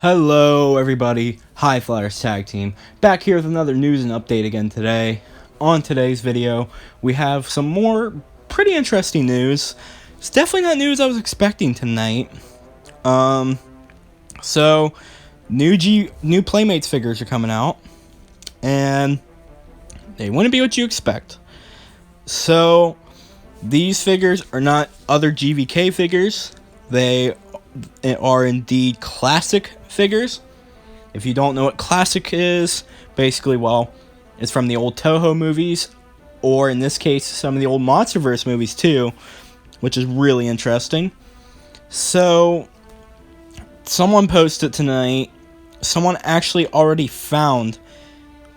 Hello everybody, High Flyers Tag Team, back here with another news and update again today. On today's video, we have some more pretty interesting news. It's definitely not news I was expecting tonight. So, new Playmates figures are coming out, and they wouldn't be what you expect. So, these figures are not other GVK figures, they are indeed classic figures. If you don't know what classic is, basically, well, it's from the old Toho movies, or in this case, some of the old Monsterverse movies too, which is really interesting. So, someone posted tonight, someone actually already found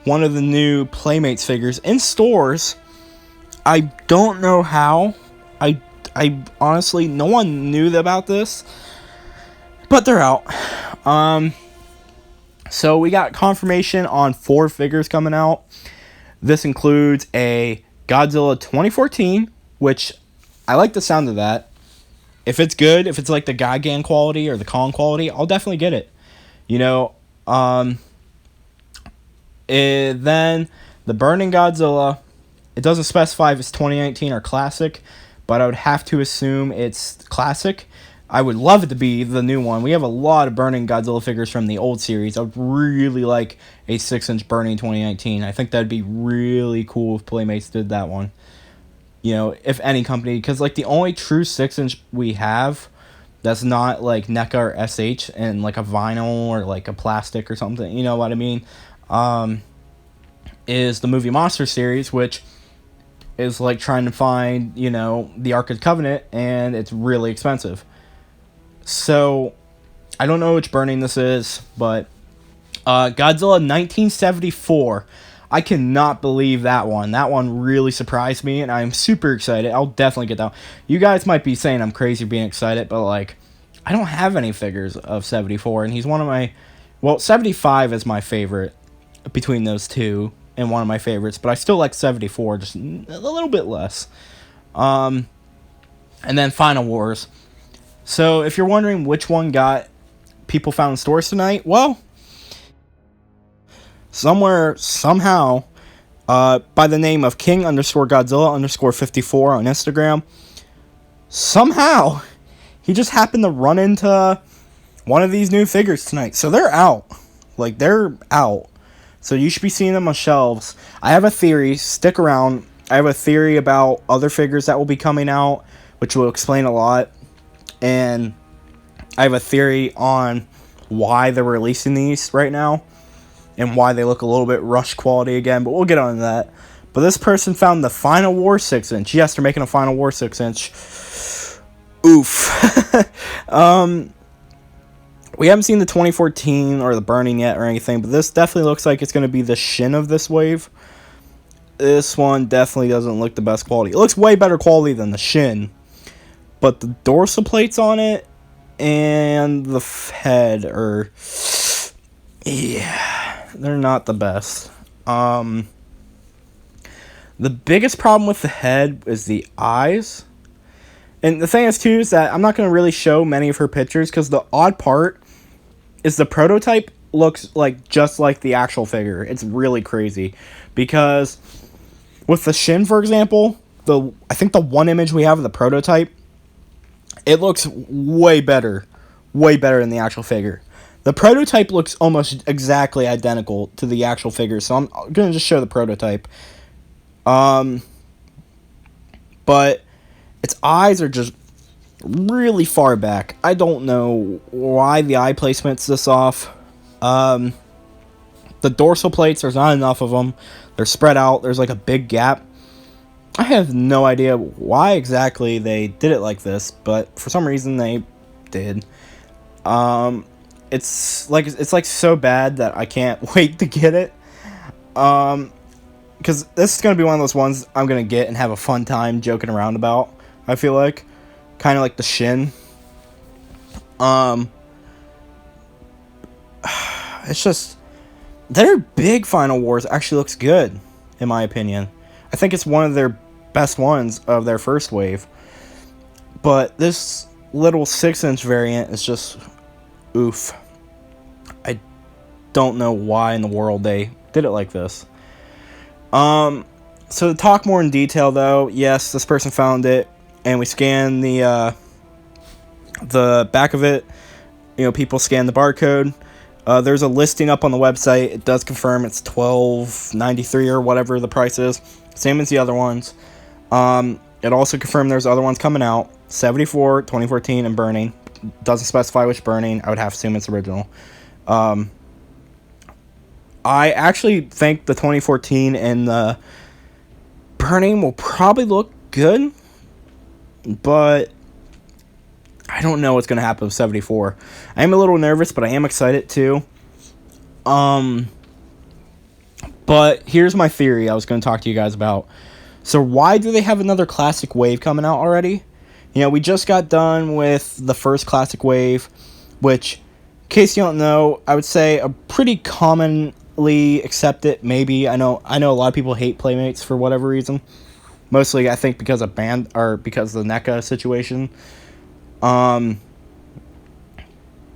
one of the new Playmates figures in stores. I don't know how. I honestly, no one knew about this, but they're out. So we got confirmation on 4 figures coming out. This includes a Godzilla 2014, which I like the sound of that. If it's good, if it's like the Gigan quality or the Kong quality, I'll definitely get it. You know, then the Burning Godzilla, it doesn't specify if it's 2019 or classic, but I would have to assume it's classic. I would love it to be the new one. We have a lot of Burning Godzilla figures from the old series. I would really like a 6-inch Burning 2019. I think that'd be really cool if Playmates did that one. You know, if any company, because like the only true 6-inch we have that's not like NECA or SH and like a vinyl or like a plastic or something, you know what I mean, is the movie Monster series, which is like trying to find, you know, the Ark of the Covenant, and it's really expensive. So, I don't know which Burning this is, but Godzilla 1974. I cannot believe that one. That one really surprised me, and I'm super excited. I'll definitely get that one. You guys might be saying I'm crazy being excited, but like, I don't have any figures of 74, and he's one of my, well, 75 is my favorite between those two, and one of my favorites, but I still like 74, just a little bit less. And then Final Wars. So, if you're wondering which one got people found in stores tonight, well, somewhere, somehow, by the name of King_Godzilla_54 on Instagram, somehow, he just happened to run into one of these new figures tonight. So, they're out. Like, they're out. So, you should be seeing them on shelves. I have a theory. Stick around. I have a theory about other figures that will be coming out, which will explain a lot. And I have a theory on why they're releasing these right now and why they look a little bit rush quality again, but we'll get on to that. But this person found the Final War 6-inch. Yes, they're making a Final War 6-inch. Oof. We haven't seen the 2014 or the Burning yet or anything, but this definitely looks like it's going to be the Shin of this wave. This one definitely doesn't look the best quality. It looks way better quality than the Shin, but the dorsal plates on it and the head are, yeah, they're not the best. The biggest problem with the head is the eyes. And the thing is, too, is that I'm not going to really show many of her pictures because the odd part is the prototype looks like just like the actual figure. It's really crazy because with the Shin, for example, I think the one image we have of the prototype, it looks way better than the actual figure. The prototype looks almost exactly identical to the actual figure, so I'm going to just show the prototype. But its eyes are just really far back. I don't know why the eye placement's this off. The dorsal plates, there's not enough of them. They're spread out. There's like a big gap. I have no idea why exactly they did it like this, but for some reason they did. It's like so bad that I can't wait to get it. Because this is gonna be one of those ones I'm gonna get and have a fun time joking around about. I feel like, kind of like the Shin. It's just their big Final Wars actually looks good, in my opinion. I think it's one of their best ones of their first wave. But this little 6-inch variant is just oof. don't know why in the world they did it like this. So to talk more in detail, though, yes, this person found it, and we scanned the back of it. People scan the barcode. There's a listing up on the website. It does confirm it's $12.93 or whatever the price is, same as the other ones. It also confirmed there's other ones coming out, 74, 2014, and Burning. Doesn't specify which Burning. I would have to assume it's original. I actually think the 2014 and the Burning will probably look good, but I don't know what's going to happen with 74. I am a little nervous, but I am excited too. But here's my theory I was going to talk to you guys about. So why do they have another classic wave coming out already? We just got done with the first classic wave, which, in case you don't know, I would say a pretty commonly accepted, maybe. I know a lot of people hate Playmates for whatever reason. Mostly, I think, because of because of the NECA situation.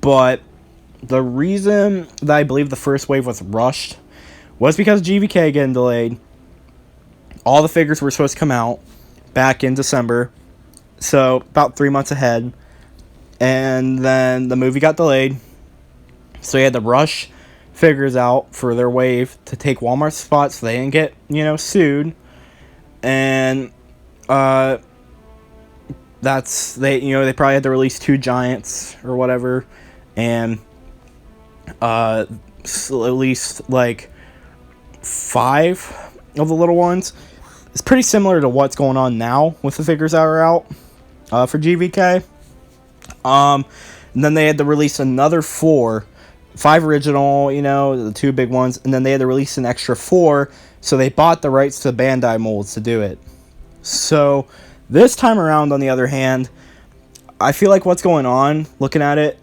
But the reason that I believe the first wave was rushed was because GVK getting delayed. All the figures were supposed to come out back in December, so about 3 months ahead, and then the movie got delayed, so they had to rush figures out for their wave to take Walmart's spot so they didn't get, sued, and, they probably had to release 2 giants or whatever, and, at least, 5 of the little ones. It's pretty similar to what's going on now with the figures that are out for GVK. And then they had to release another 5 original, the 2 big ones, and then they had to release an extra 4, so they bought the rights to Bandai molds to do it. So this time around, on the other hand, I feel like what's going on, looking at it,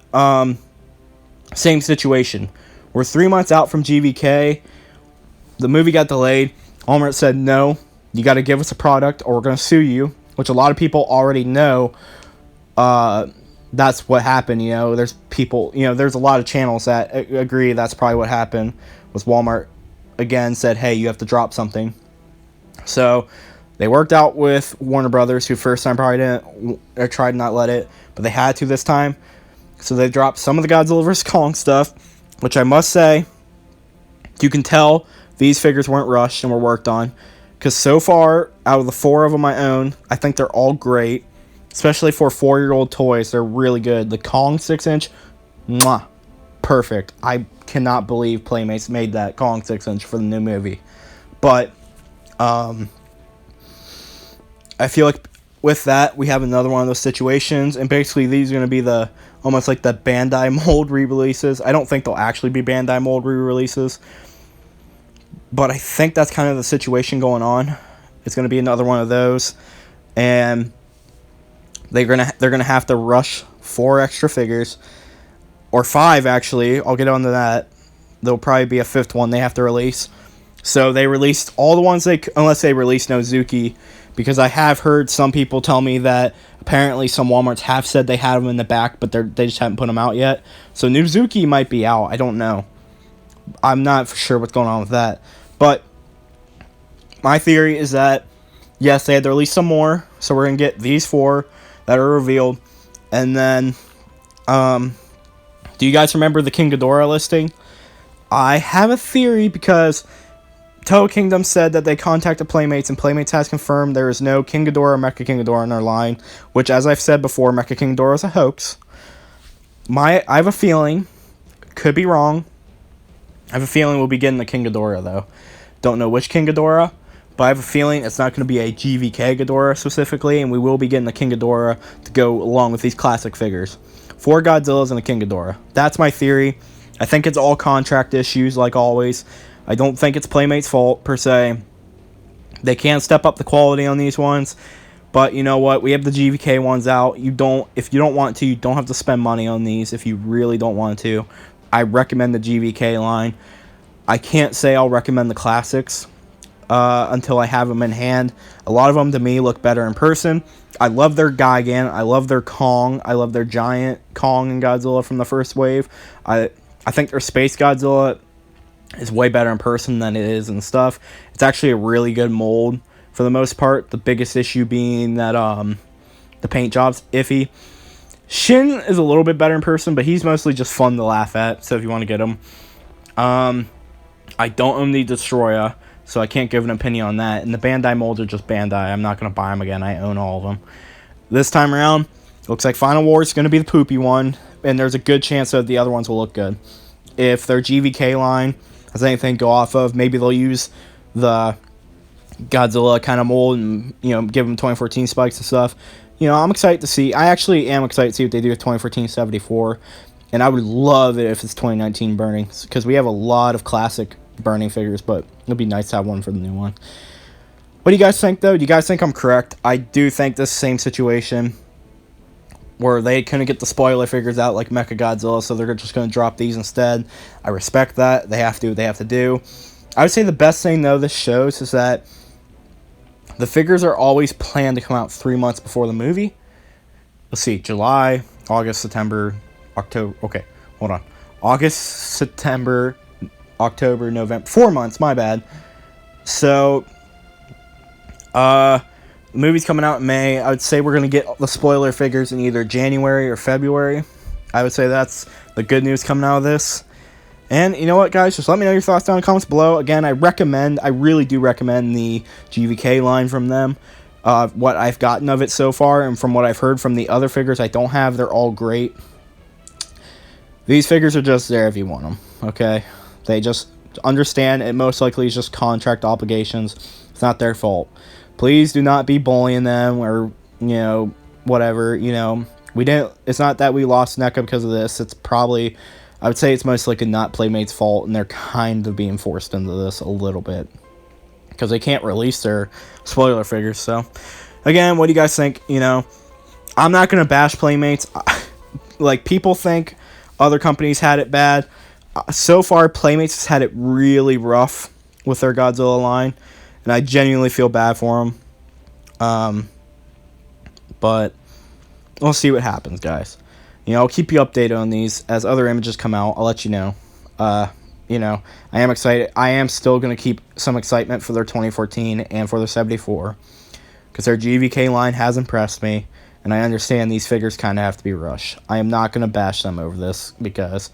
same situation. We're 3 months out from GVK. The movie got delayed. Walmart said, no, you got to give us a product or we're going to sue you, which a lot of people already know. That's what happened. There's people, there's a lot of channels that agree that's probably what happened. Was Walmart again said, hey, you have to drop something. So they worked out with Warner Brothers, who first time probably didn't, or tried to not let it, but they had to this time. So they dropped some of the Godzilla vs. Kong stuff, which I must say, you can tell these figures weren't rushed and were worked on. Because so far, out of the 4 of them I own, I think they're all great. Especially for 4-year-old toys, they're really good. The Kong 6-inch, mwah, perfect. I cannot believe Playmates made that Kong 6-inch for the new movie. But, I feel like with that, we have another one of those situations. And basically, these are going to be almost like the Bandai mold re-releases. I don't think they'll actually be Bandai mold re-releases. But I think that's kind of the situation going on. It's going to be another one of those. And they're gonna have to rush 4 extra figures. Or 5, actually. I'll get onto that. There'll probably be a 5th one they have to release. So they released all the ones unless they release Nozuki. Because I have heard some people tell me that apparently some Walmarts have said they had them in the back, but they just haven't put them out yet. So Nozuki might be out. I don't know. I'm not for sure what's going on with that. But my theory is that, yes, they had to release some more. So we're going to get these 4 that are revealed. And then, do you guys remember the King Ghidorah listing? I have a theory because Toho Kingdom said that they contacted Playmates, and Playmates has confirmed there is no King Ghidorah or Mecha King Ghidorah in their line. Which, as I've said before, Mecha King Ghidorah is a hoax. I have a feeling, could be wrong, I have a feeling we'll be getting the King Ghidorah, though. Don't know which King Ghidorah, but I have a feeling it's not going to be a GVK Ghidorah specifically, and we will be getting the King Ghidorah to go along with these classic figures. 4 Godzillas and a King Ghidorah. That's my theory. I think it's all contract issues, like always. I don't think it's Playmates' fault, per se. They can't step up the quality on these ones, but you know what? We have the GVK ones out. If you don't want to, you don't have to spend money on these if you really don't want to. I recommend the GVK line. I can't say I'll recommend the classics until I have them in hand. A lot of them, to me, look better in person. I love their Gigan. I love their Kong. I love their giant Kong and Godzilla from the first wave. I think their Space Godzilla is way better in person than it is and stuff. It's actually a really good mold for the most part. The biggest issue being that the paint job's iffy. Shin is a little bit better in person, but he's mostly just fun to laugh at. So if you want to get him, I don't own the Destroyer, so I can't give an opinion on that. And the Bandai molds are just Bandai. I'm not gonna buy them again. I own all of them. This time around, looks like Final War is gonna be the poopy one, and there's a good chance that the other ones will look good. If their GVK line has anything to go off of, maybe they'll use the Godzilla kind of mold and, you know, give them 2014 spikes and stuff. You know, I'm excited to see. I actually am excited to see what they do with 2014 74. And I would love it if it's 2019 Burning, because we have a lot of classic Burning figures, but it'll be nice to have one for the new one. What do you guys think, though? Do you guys think I'm correct? I do think this same situation where they couldn't get the spoiler figures out like Mechagodzilla, so they're just going to drop these instead. I respect that. They have to do what they have to do. I would say the best thing, though, this shows is that the figures are always planned to come out 3 months before the movie. Let's see, July, August, September, October. Okay, hold on. August, September, October, November. 4 months, my bad. So, the movie's coming out in May. I would say we're going to get the spoiler figures in either January or February. I would say that's the good news coming out of this. And you know what, guys? Just let me know your thoughts down in the comments below. Again, I really do recommend the GVK line from them. What I've gotten of it so far, and from what I've heard from the other figures I don't have, they're all great. These figures are just there if you want them, okay? They just understand it most likely is just contract obligations. It's not their fault. Please do not be bullying them or, you know, whatever, you know. It's not that we lost NECA because of this. It's probably, I would say it's most likely not Playmates' fault, and they're kind of being forced into this a little bit because they can't release their spoiler figures. So, again, what do you guys think? You know, I'm not going to bash Playmates. Like, people think other companies had it bad. So far, Playmates has had it really rough with their Godzilla line, and I genuinely feel bad for them. But we'll see what happens, guys. You know, I'll keep you updated on these as other images come out. I'll let you know. You know, I am excited. I am still going to keep some excitement for their 2014 and for their 74, because their GVK line has impressed me, and I understand these figures kind of have to be rushed. I am not going to bash them over this because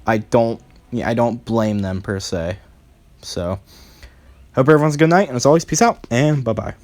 I don't blame them per se. So, hope everyone's a good night, and as always, peace out, and bye-bye.